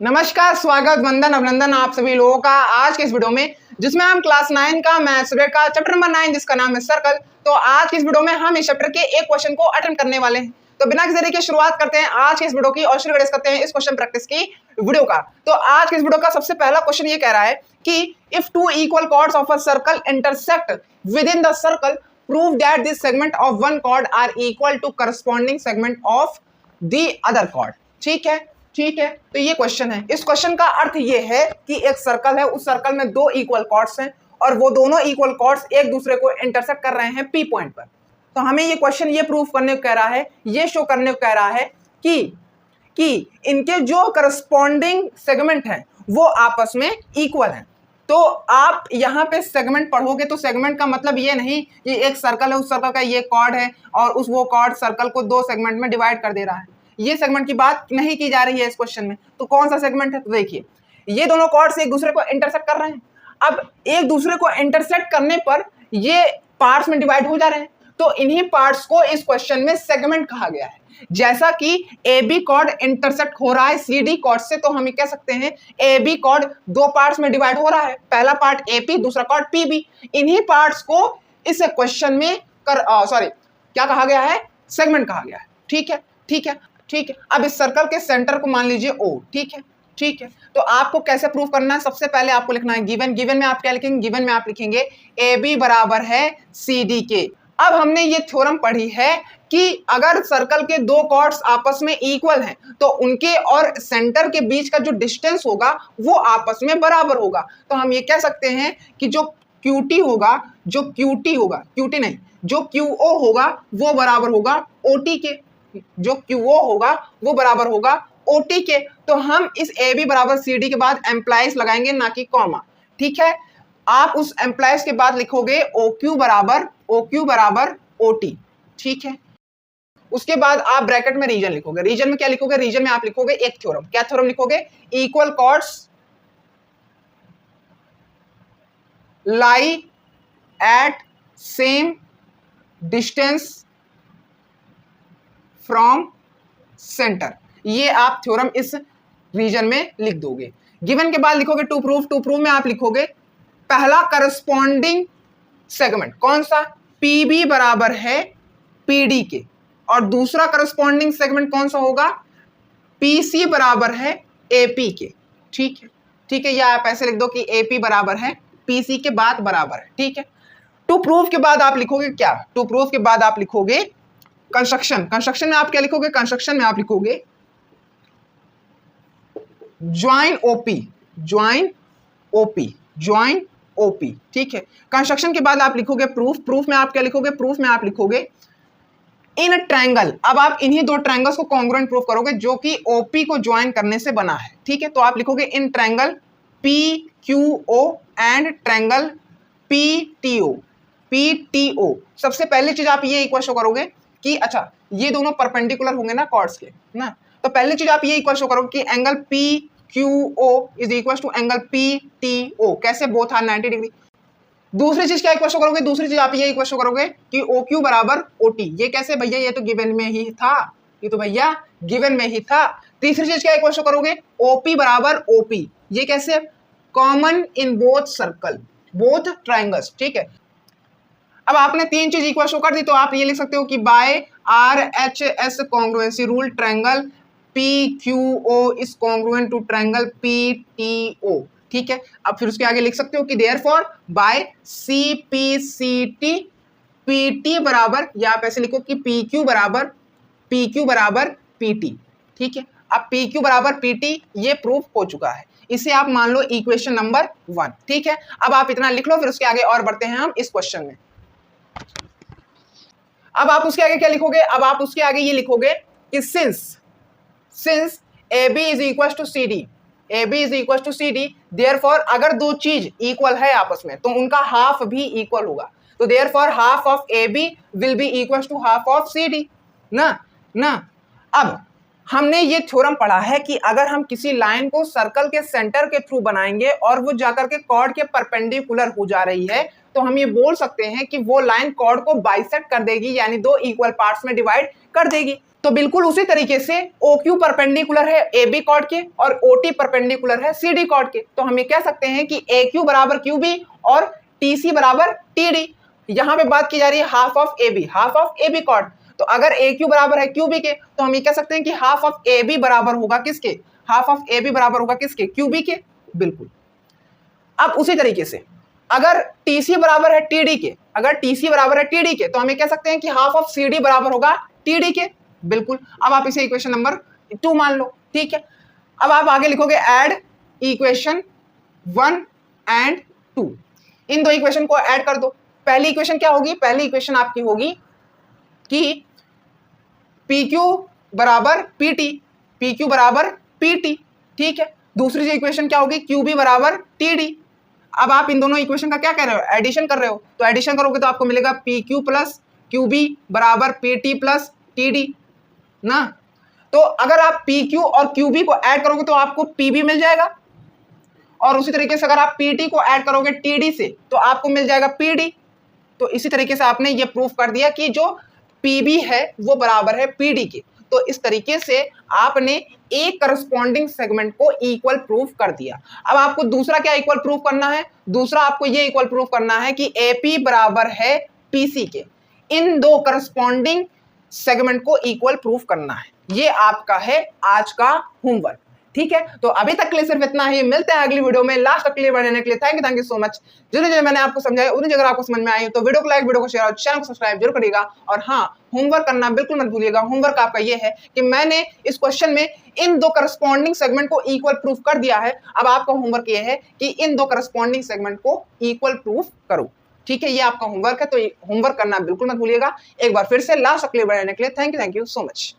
नमस्कार, स्वागत, वंदन, अभिनंदन आप सभी लोगों का आज के इस वीडियो में, जिसमें हम क्लास 9 का मैथ्स का चैप्टर नंबर 9 जिसका नाम है सर्कल। तो आज के इस वीडियो में हम इस चैप्टर के एक क्वेश्चन को अटेम्प्ट करने वाले हैं। तो बिना किसी देरी के शुरुआत करते हैं आज के इस वीडियो की और शुरू करते हैं इस क्वेश्चन प्रैक्टिस की वीडियो का। तो आज के इस वीडियो का सबसे पहला क्वेश्चन ये कह रहा है कि if two equal chords of a circle intersect within the circle prove that this segment of one chord are equal to corresponding segment of the other chord. ठीक है, तो ये क्वेश्चन है। इस क्वेश्चन का अर्थ ये है कि एक सर्कल है, उस सर्कल में दो इक्वल कॉर्ड्स हैं और वो दोनों इक्वल कॉर्ड्स एक दूसरे को इंटरसेक्ट कर रहे हैं पी पॉइंट पर। तो हमें ये क्वेश्चन ये प्रूफ करने को कह रहा है, ये शो करने को कह रहा है कि इनके जो करस्पॉन्डिंग सेगमेंट हैं वो आपस में इक्वल हैं। तो आप यहाँ पे सेगमेंट पढ़ोगे तो सेगमेंट का मतलब ये नहीं कि एक सर्कल है, उस सर्कल का ये कॉर्ड है और वो कॉर्ड सर्कल को दो सेगमेंट में डिवाइड कर दे रहा है। ये सेगमेंट की बात नहीं की जा रही है इस क्वेश्चन में। तो कौन सा सेगमेंट है? तो देखिए, ये दोनों कॉर्ड्स एक दूसरे को इंटरसेक्ट कर रहे हैं। अब एक दूसरे को इंटरसेक्ट करने पर ये पार्ट्स में डिवाइड हो जा रहे हैं, तो इन्हीं पार्ट्स को इस क्वेश्चन में सेगमेंट कहा गया है। जैसा कि ए बी कॉर्ड इंटरसेक्ट हो रहा है सी डी कॉर्ड से, तो हम ये कह सकते हैं ए बी कॉर्ड दो पार्ट्स में डिवाइड हो रहा है, पहला पार्ट ए पी, दूसरा पार्ट पी बी। इन्हीं पार्ट्स को इस क्वेश्चन में क्या कहा गया है? सेगमेंट कहा गया है। ठीक है। अब इस सर्कल के सेंटर को मान लीजिए O। ठीक है। तो आपको कैसे प्रूव करना है? सबसे पहले आपको लिखना है गिवन में आप क्या लिखेंगे? गिवन में आप लिखेंगे ए बी बराबर है सी डी के। अब हमने ये थ्योरम पढ़ी है कि अगर सर्कल के दो कॉर्ड्स आपस में इक्वल हैं तो उनके और सेंटर के बीच का जो डिस्टेंस होगा वो आपस में बराबर होगा। तो हम ये कह सकते हैं कि जो QT होगा, जो QO होगा वो बराबर होगा OT के, जो QO होगा वो बराबर होगा OT के। तो हम इस AB बराबर CD के बाद एम्प्लाइज लगाएंगे, ना कि कॉमा। ठीक है, आप उस एम्प्लाइज के बाद लिखोगे OQ बराबर OT। ठीक है, उसके बाद आप ब्रैकेट में रीजन लिखोगे। रीजन में क्या लिखोगे? रीजन में आप लिखोगे एक थ्योरम। क्या थ्योरम लिखोगे? Equal chords lie at same distance from centre. ये आप थ्योरम इस रीजन में लिख दोगे। गिवन के बाद लिखोगे टू प्रूफ में आप लिखोगे पहला करस्पॉन्डिंग सेगमेंट कौन सा? पीबी बराबर है पीडी के, और दूसरा करस्पॉन्डिंग सेगमेंट कौन सा होगा? पीसी बराबर है एपी के। ठीक है, या आप ऐसे लिख दो कि एपी बराबर है पीसी के बाद बराबर है। ठीक है, टू प्रूफ के बाद आप लिखोगे क्या? टू प्रूफ के बाद आप लिखोगे कंस्ट्रक्शन में आप क्या लिखोगे? कंस्ट्रक्शन में आप लिखोगे ज्वाइन ओपी। ठीक है, कंस्ट्रक्शन के बाद आप लिखोगे प्रूफ में आप क्या लिखोगे? प्रूफ में आप लिखोगे इन ट्रायंगल। अब आप इन्हीं दो ट्रायंगल्स को कॉन्ग्रुएंट प्रूफ करोगे जो कि ओपी को ज्वाइन करने से बना है। ठीक है, तो आप लिखोगे in triangle PQO and triangle PTO। सबसे पहली चीज आप ये इक्वल शो करोगे कि अच्छा ये दोनों परपेंडिकुलर होंगे ना कॉर्ड्स के ना, तो पहली चीज आप ये इक्वल शो करोगे कि angle PQO is equal to angle PTO। कैसे? Both are 90 degree. दूसरी चीज क्या इक्वल शो करोगे? दूसरी चीज आप ये इक्वल शो करोगे कि OQ बराबर OT। ये कैसे भैया? ये तो गिवन में ही था। तीसरी चीज क्या इक्वल शो करोगे? OP बराबर OP। ये कैसे? Common in both triangles. ठीक है, अब आपने तीन चीज इक्वल शो कर दी, तो आप ये लिख सकते हो कि by RHS congruency rule triangle PQO is congruent to triangle PTO। ठीक है, अब फिर उसके आगे लिख सकते हो कि देयरफॉर बाय CPCT PT बराबर, या आप ऐसे लिखो कि PQ बराबर PT। ठीक है, अब PQ बराबर PT ये प्रूफ हो चुका है। इसे आप मान लो इक्वेशन नंबर 1। ठीक है, अब आप इतना लिख लो, फिर उसके आगे और बढ़ते हैं हम इस क्वेश्चन में। अब आप उसके आगे क्या लिखोगे? अब आप उसके आगे ये लिखोगे कि since AB is equal to CD, therefore अगर दो चीज इक्वल है आपस में तो उनका हाफ भी इक्वल होगा। तो therefore half of AB will be equal to half of CD ना। अब हमने ये थ्योरम पढ़ा है कि अगर हम किसी लाइन को सर्कल के सेंटर के थ्रू बनाएंगे और वो जाकर के कॉर्ड के परपेंडिकुलर हो जा रही है, तो हम ये बोल सकते हैं कि वो लाइन कॉर्ड को बाइसेक्ट कर देगी, यानी दो इक्वल पार्ट्स में डिवाइड कर देगी। तो बिल्कुल उसी तरीके से OQ परपेंडिकुलर है AB कॉर्ड के और OT परपेंडिकुलर है CD कॉर्ड के, तो हम ये कह सकते हैं कि AQ बराबर QB और TC बराबर TD। यहां पे बात की जा रही है हाफ ऑफ AB कॉर्ड, तो अगर AQ बराबर है QB के तो हम ये कह सकते हैं कि हाफ ऑफ AB बराबर होगा किसके, हाफ ऑफ AB बराबर होगा किसके, QB के, बिल्कुल। अब उसी तरीके से अगर TC बराबर है TD के, अगर TC बराबर है TD के तो हम ये कह सकते हैं कि हाफ ऑफ CD बराबर होगा TD के, बिल्कुल। अब आप इसे इक्वेशन नंबर 2 मान लो, ठीक है। अब आप आगे लिखोगे ऐड इक्वेशन 1 एंड 2, इन दो इक्वेशन को ऐड कर दो। पहली इक्वेशन क्या होगी, पहली इक्वेशन आपकी होगी कि PQ बराबर PT, PQ बराबर PT, ठीक है। दूसरी जो इक्वेशन क्या होगी, QB बराबर TD। अब आप इन दोनों इक्वेशन का क्या कर रहे हो, एडिशन कर रहे हो, तो एडिशन करोगे तो आपको मिलेगा PQ प्लस QB बराबर PT प्लस TD ना। तो अगर आप PQ और QB को ऐड करोगे तो आपको PB मिल जाएगा, और उसी तरीके से अगर आप PT को ऐड करोगे TD से तो आपको मिल जाएगा PD। तो इसी तरीके से आपने ये प्रूफ कर दिया कि जो PB है वो बराबर है PD के। तो इस तरीके से आपने एक करस्पॉन्डिंग सेगमेंट को इक्वल प्रूफ कर दिया। अब आपको दूसरा क्या इक्वल प्रूफ करना है, दूसरा आपको ये इक्वल प्रूफ करना है कि AP बराबर है PC के। इन दो करस्पॉन्डिंग सेगमेंट को इक्वल प्रूफ करना है, ये आपका है आज का होमवर्क, ठीक है। तो अभी तक के लिए सिर्फ इतना ही, मिलते हैं अगली वीडियो में। लास्ट तक क्लियर बनने के लिए थैंक यू सो मच। जो मैंने आपको समझाया उन्हें अगर आपको समझ में आई तो वीडियो को लाइक, वीडियो को शेयर और चैनल को सब्सक्राइब जरूर करिएगा। और हाँ, होमवर्क करना बिल्कुल मत भूलिएगा। होमवर्क आपका ये है कि मैंने इस क्वेश्चन में इन दो करस्पॉन्डिंग सेगमेंट को इक्वल प्रूफ कर दिया है। अब आपका होमवर्क ये है कि इन दो करस्पॉन्डिंग सेगमेंट को इक्वल प्रूफ करो, ठीक है। ये आपका होमवर्क है, तो होमवर्क करना बिल्कुल मत भूलिएगा। एक बार फिर से लास्ट तक क्लियर बनने के लिए थैंक यू सो मच।